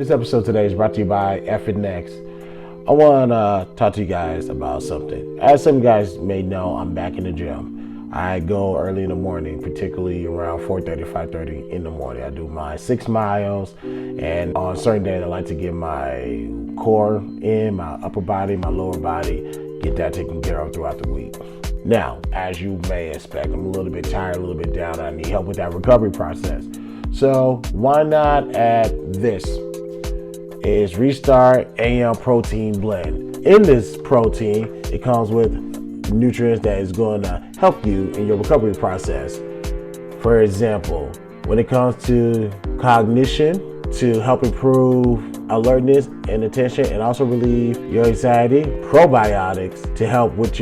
This episode today is brought to you by F&X. I want to talk to you guys about something. As some guys may know, I'm back in the gym. I go early in the morning, particularly around 4:30, 5:30 in the morning. I do my 6 miles, and on certain days I like to get my core in, my upper body, my lower body, get that taken care of throughout the week. Now, as you may expect, I'm a little bit tired, a little bit down. I need help with that recovery process. So why not add this? Is Restart AM Protein Blend. In this protein, it comes with nutrients that is going to help you in your recovery process. For example, when it comes to cognition, to help improve alertness and attention and also relieve your anxiety, probiotics to help with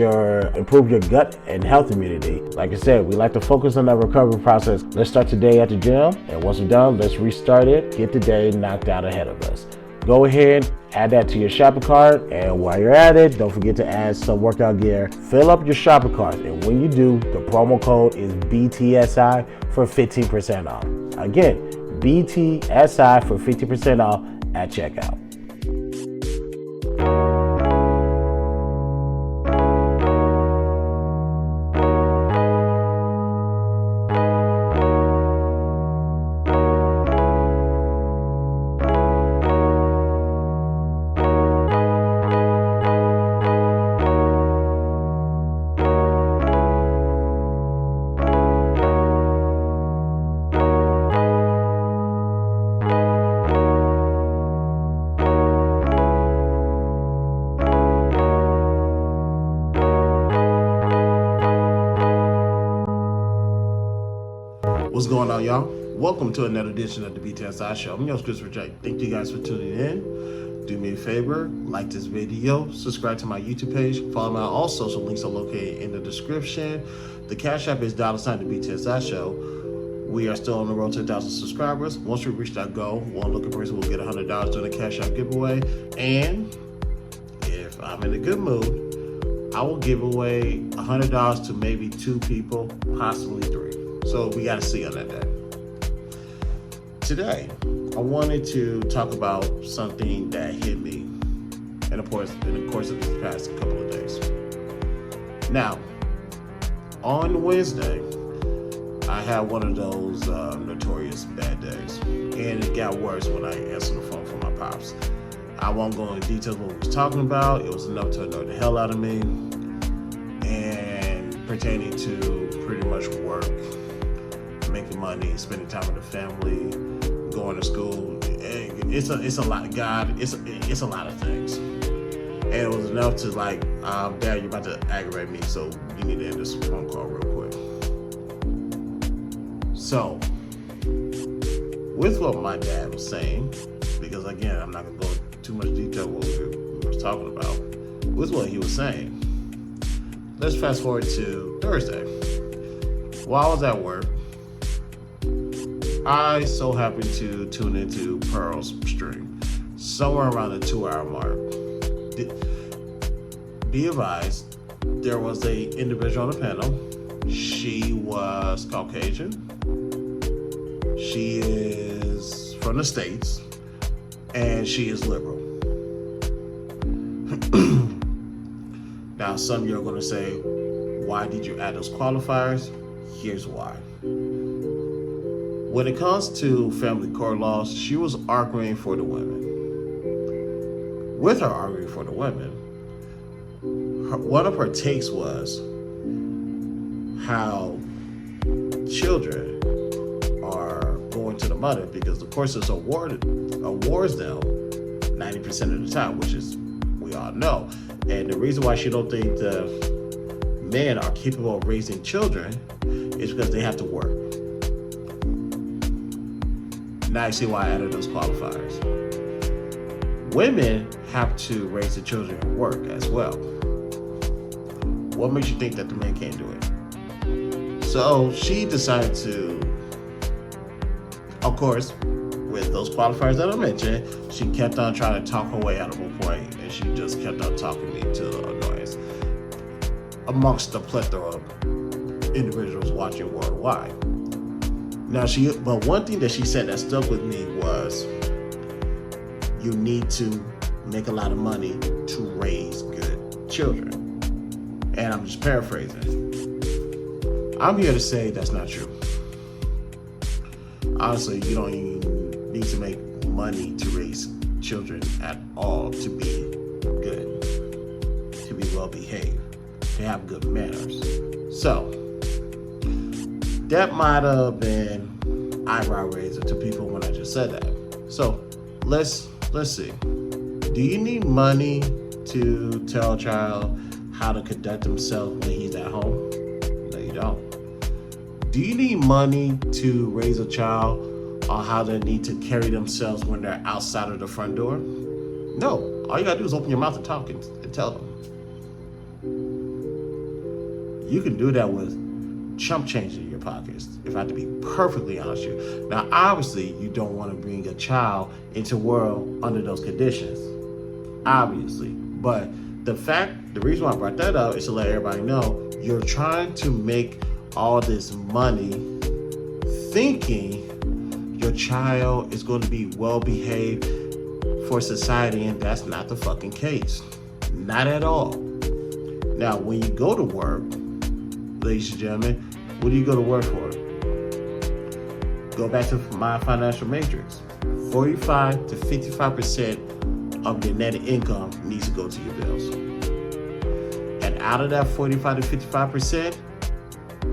improve your gut and health immunity. Like I said, we like to focus on that recovery process. Let's start today at the gym, and once we're done, let's restart it, get the day knocked out ahead of us. Go ahead, add that to your shopping cart, and while you're at it, don't forget to add some workout gear. Fill up your shopping cart, and when you do, the promo code is BTSI for 15% off. Again, BTSI for 50% off at checkout. What's going on, y'all? Welcome to another edition of the BTSI Show. I'm your host, Chris Jake. Thank you guys for tuning in. Do me a favor, like this video, subscribe to my YouTube page, follow me on all social links are located in the description. The Cash App is $, the BTSI Show. We are still on the road to 1,000 subscribers. Once we reach that goal, one lucky person will get $100 during the Cash App giveaway. And if I'm in a good mood, I will give away $100 to maybe 2 people, possibly 3. So we got to see on that day. Today, I wanted to talk about something that hit me in the course of these past couple of days. Now, on Wednesday, I had one of those notorious bad days, and it got worse when I answered the phone from my pops. I won't go into details what we was talking about. It was enough to annoy the hell out of me, and pertaining to pretty much work, making money, spending time with the family, going to school. It's a lot of God. It's a lot of things. And it was enough to like, Dad, you're about to aggravate me, so you need to end this phone call real quick. So, with what my dad was saying, because again, I'm not gonna go into too much detail what we were talking about. With what he was saying, let's fast forward to Thursday. While I was at work, I so happened to tune into Pearl's stream, somewhere around the 2-hour mark. Be advised, there was a individual on the panel. She was Caucasian. She is from the States, and she is liberal. Now, some of you are going to say, why did you add those qualifiers? Here's why. When it comes to family court laws, she was arguing for the women. With her arguing for the women, one of her takes was how children are going to the mother because the court system awards them 90% of the time, which is, we all know. And the reason why she don't think the men are capable of raising children is because they have to work. Now you see why I added those qualifiers. Women have to raise the children and work as well. What makes you think that the men can't do it? So she decided to, of course, with those qualifiers that I mentioned, she kept on trying to talk her way out of a point, and she just kept on talking me to annoyance amongst the plethora of individuals watching worldwide. Now but one thing that she said that stuck with me was you need to make a lot of money to raise good children. And I'm just paraphrasing. I'm here to say that's not true. Honestly, you don't even need to make money to raise children at all to be good, to be well behaved, to have good manners. So, that might have been eyebrow raiser to people when I just said that. So, let's see. Do you need money to tell a child how to conduct himself when he's at home? No, you don't. Do you need money to raise a child on how they need to carry themselves when they're outside of the front door? No. All you gotta do is open your mouth and talk and tell them. You can do that with chump change in your pockets, if I have to be perfectly honest with you. Now, obviously, you don't want to bring a child into the world under those conditions. Obviously. But the reason why I brought that up is to let everybody know you're trying to make all this money thinking your child is going to be well behaved for society, and that's not the fucking case. Not at all. Now, when you go to work, ladies and gentlemen, what do you go to work for? Go back to my financial matrix. 45 to 55% of your net income needs to go to your bills. And out of that 45 to 55%,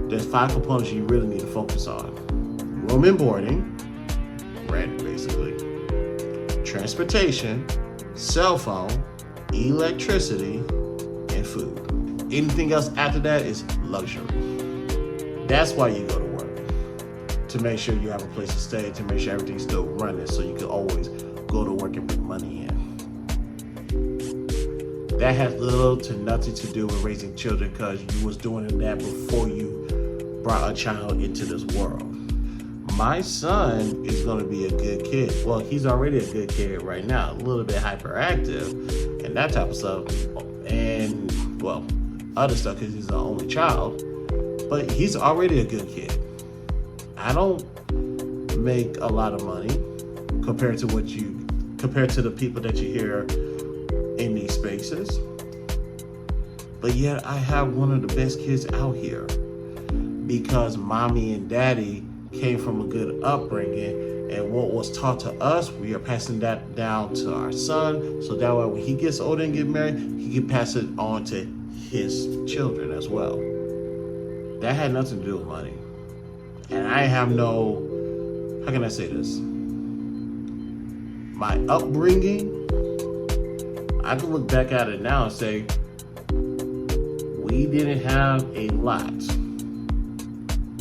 there's 5 components you really need to focus on. Room and boarding, rent basically, transportation, cell phone, electricity, and food. Anything else after that is luxury. That's why you go to work. To make sure you have a place to stay, to make sure everything's still running so you can always go to work and bring money in. That has little to nothing to do with raising children because you was doing that before you brought a child into this world. My son is going to be a good kid. Well, he's already a good kid right now, a little bit hyperactive and that type of stuff. And, well, other stuff because he's the only child. But he's already a good kid. I don't make a lot of money compared to the people that you hear in these spaces. But yet I have one of the best kids out here because mommy and daddy came from a good upbringing, and what was taught to us, we are passing that down to our son, so that way when he gets older and get married, he can pass it on to his children as well. That had nothing to do with money. And I have no, how can I say this? My upbringing, I can look back at it now and say, we didn't have a lot.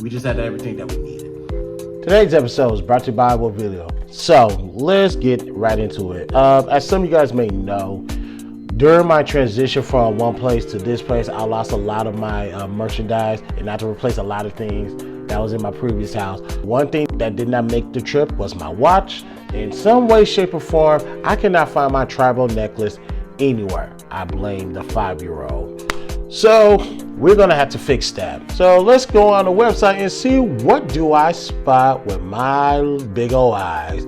We just had everything that we needed. Today's episode is brought to you by Video. So let's get right into it. As some of you guys may know, during my transition from one place to this place, I lost a lot of my merchandise and I had to replace a lot of things that was in my previous house. One thing that did not make the trip was my watch. In some way, shape, or form, I cannot find my tribal necklace anywhere. I blame the 5-year-old. So we're gonna have to fix that. So let's go on the website and see what do I spot with my big old eyes.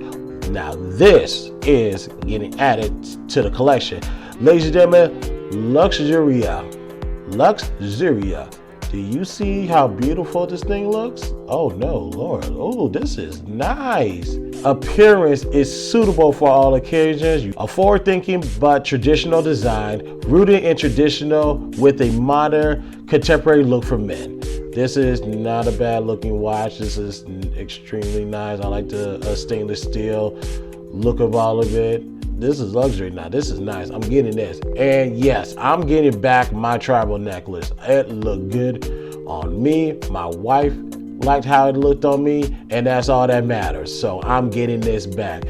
Now this is getting added to the collection. Ladies and gentlemen, Luxuria. Do you see how beautiful this thing looks? Oh no, Lord. Oh, this is nice. Appearance is suitable for all occasions. A forward-thinking but traditional design, rooted in traditional with a modern, contemporary look for men. This is not a bad looking watch. This is extremely nice. I like the stainless steel look of all of it. This is luxury now. This is nice. I'm getting this. And yes, I'm getting back my tribal necklace. It looked good on me. My wife liked how it looked on me, and that's all that matters. So I'm getting this back.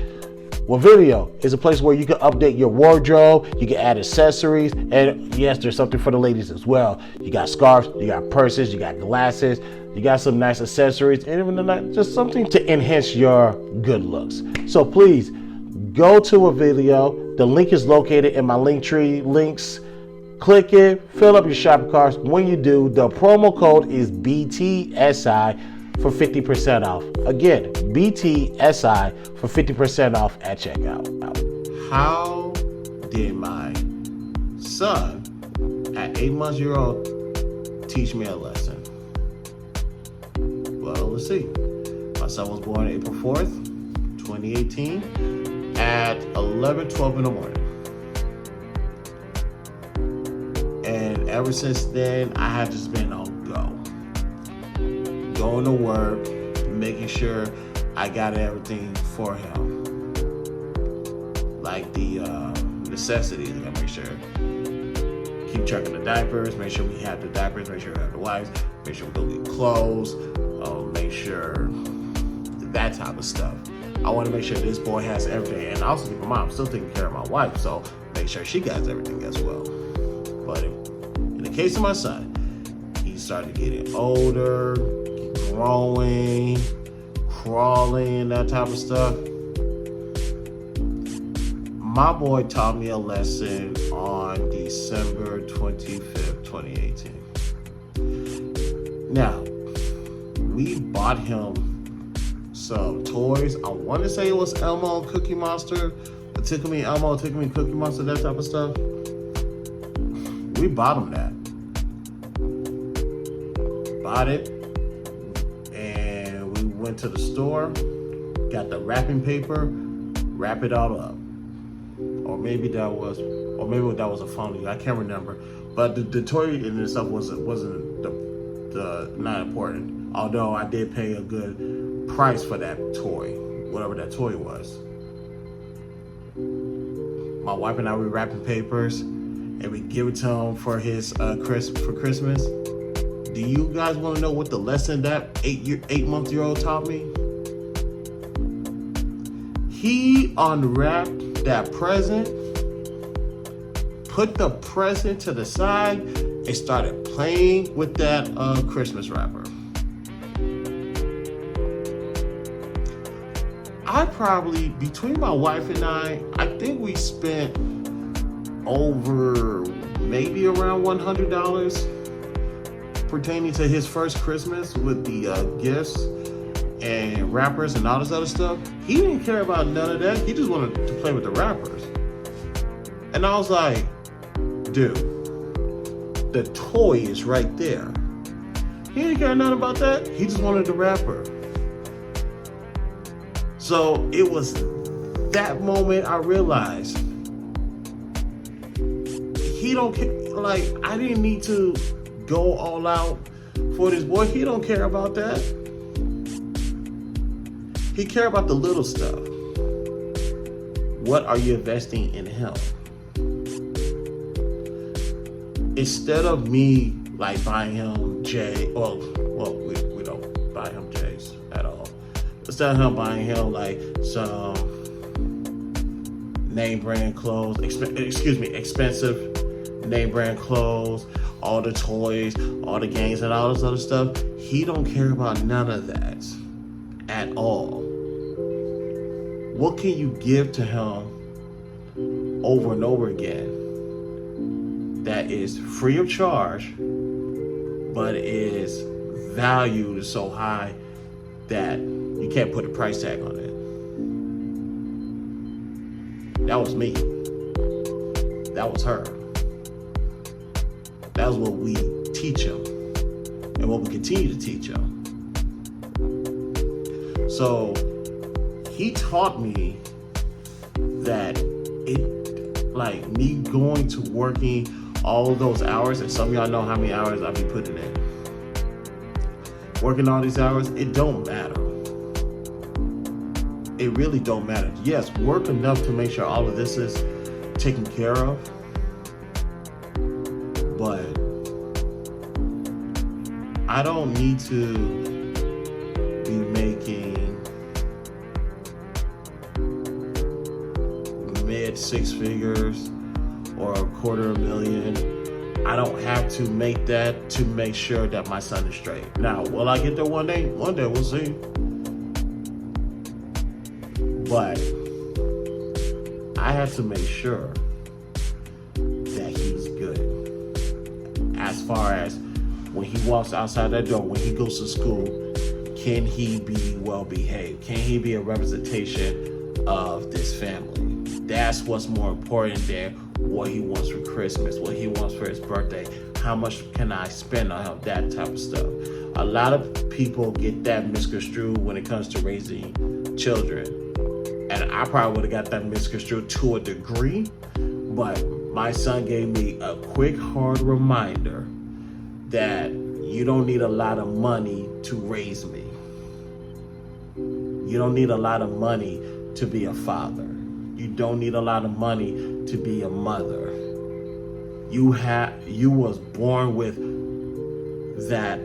Well, Video is a place where you can update your wardrobe, you can add accessories, and yes, there's something for the ladies as well. You got scarves, you got purses, you got glasses, you got some nice accessories, and even just something to enhance your good looks. So please, go to a Video. The link is located in my link tree links. Click it, fill up your shopping carts. When you do, the promo code is BTSI for 50% off. Again, BTSI for 50% off at checkout. how did my son at 8 months year old teach me a lesson? Well, let's see. My son was born April 4th, 2018 at 11:12 in the morning. And ever since then, I have just been on go. Going to work, making sure I got everything for him. Like the necessities, I gotta make sure. Keep checking the diapers, make sure we have the diapers, make sure we have the wipes, make sure we go get clothes, make sure that type of stuff. I want to make sure this boy has everything. And also keep in mind, I'm still taking care of my wife, so make sure she got everything as well. But in the case of my son, he started getting older, growing, crawling, that type of stuff. My boy taught me a lesson on December 25th, 2018. Now, we bought him some toys. I want to say it was Elmo Cookie Monster, Tickle Me Elmo, Tickle Me Cookie Monster, that type of stuff. We bought him that. Bought it, and we went to the store, got the wrapping paper, wrap it all up. Or maybe that was a phony. I can't remember. But the toy in itself wasn't the not important. Although I did pay a good price for that toy, whatever that toy was. My wife and I were wrapping papers, and we give it to him for his for Christmas. Do you guys want to know what the lesson that 8-month-old taught me? He unwrapped that present, put the present to the side, and started playing with that Christmas wrapper. I probably, between my wife and I think we spent over maybe around $100 pertaining to his first Christmas with the gifts and wrappers and all this other stuff. He didn't care about none of that. He just wanted to play with the wrappers. And I was like, dude, the toy is right there. He didn't care nothing about that. He just wanted the wrapper. So it was that moment I realized he don't care. Like, I didn't need to go all out for this boy. He don't care about that. He care about the little stuff. What are you investing in him? Instead of me like buying him we don't buy him J's at all. Instead of him buying him like some name brand clothes, expensive name brand clothes, all the toys, all the games and all this other stuff, he don't care about none of that at all. What can you give to him over and over again that is free of charge, but is valued so high that you can't put a price tag on it? That was me. That was her. That was what we teach them and what we continue to teach them. So he taught me that like me going to working all of those hours, and some of y'all know how many hours I be putting in. Working all these hours, it don't matter. It really don't matter. Yes, work enough to make sure all of this is taken care of, but I don't need to be making mid 6 figures or $250,000. I don't have to make that to make sure that my son is straight. Now, will I get there one day? One day, we'll see. But I have to make sure that he's good. As far as when he walks outside that door, when he goes to school, can he be well behaved? Can he be a representation of this family? That's what's more important than what he wants for Christmas, what he wants for his birthday. How much can I spend on him? That type of stuff. A lot of people get that misconstrued when it comes to raising children. And I probably would have got that misconstrued to a degree, but my son gave me a quick, hard reminder that you don't need a lot of money to raise me. You don't need a lot of money to be a father. You don't need a lot of money to be a mother. You was born with that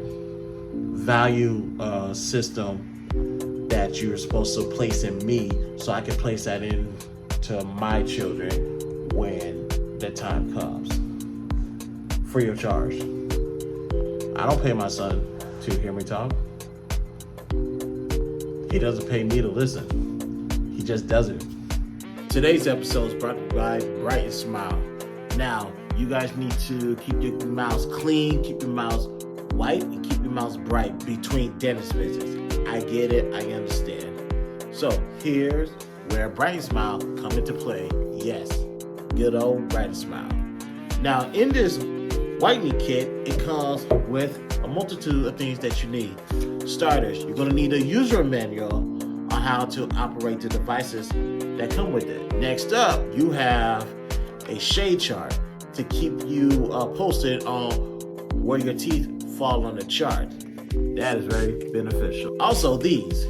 value system that you're supposed to place in me, so I can place that into my children when the time comes. Free of charge. I don't pay my son to hear me talk. He doesn't pay me to listen. He just does it. Today's episode is brought to you by Brytn Smile. Now, you guys need to keep your mouths clean, keep your mouths white, and keep your mouths bright between dentist visits. I get it, I understand. So here's where Brytn Smile come into play. Yes, good old Brytn Smile. Now, in this whitening kit, it comes with a multitude of things that you need. Starters, you're going to need a user manual on how to operate the devices that come with it. Next up, you have a shade chart to keep you posted on where your teeth fall on the chart. That is very beneficial. Also, these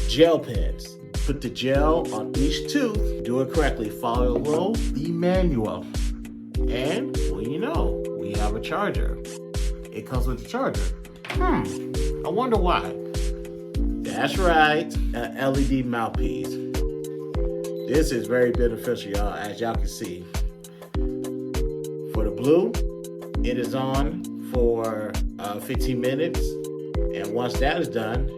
gel pens. Put the gel on each tooth. Do it correctly. Follow the manual. And, well, you know, we have a charger. It comes with a charger. I wonder why. That's right, an LED mouthpiece. This is very beneficial, y'all, as y'all can see. For the blue, it is on for 15 minutes. And once that is done,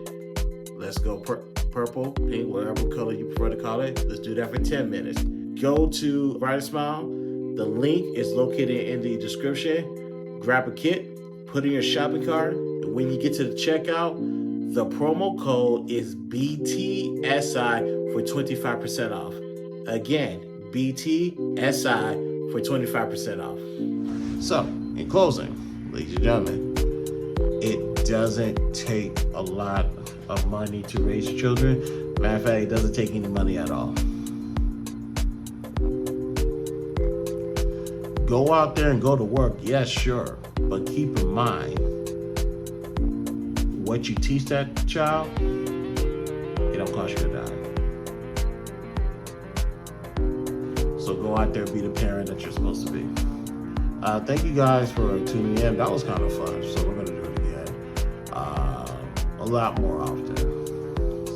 let's go purple, pink, whatever color you prefer to call it. Let's do that for 10 minutes. Go to Brytn Smile. The link is located in the description. Grab a kit, put in your shopping cart. And when you get to the checkout, the promo code is BTSI for 25% off. Again, BTSI for 25% off. So, in closing, ladies and gentlemen, it doesn't take a lot of money to raise your children. Matter of fact, it doesn't take any money at all. Go out there and go to work, yes, sure, but keep in mind, what you teach that child, it don't cost you a dime. So go out there, be the parent that you're supposed to be. Thank you guys for tuning in. That was kind of fun, so we're gonna do it again a lot more often.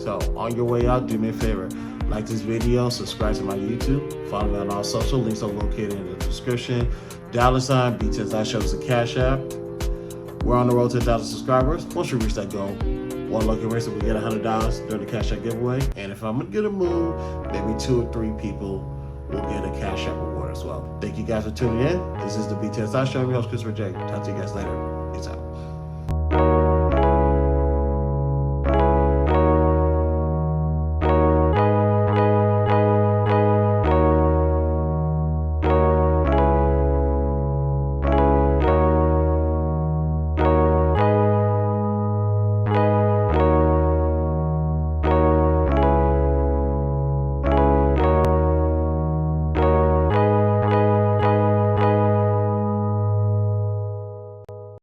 So on your way out, do me a favor, like this video, subscribe to my YouTube, follow me on all social, links are located in the description. $ BTSI shows the Cash App. We're on the road to 1,000 subscribers. Once we reach that goal, one lucky racer will get $100 during the Cash App giveaway. And if I'm gonna move, maybe 2 or 3 people will get a Cash App reward as well. Thank you guys for tuning in. This is the BTSI Show. I'm your host, Christopher J. Talk to you guys later. Peace out.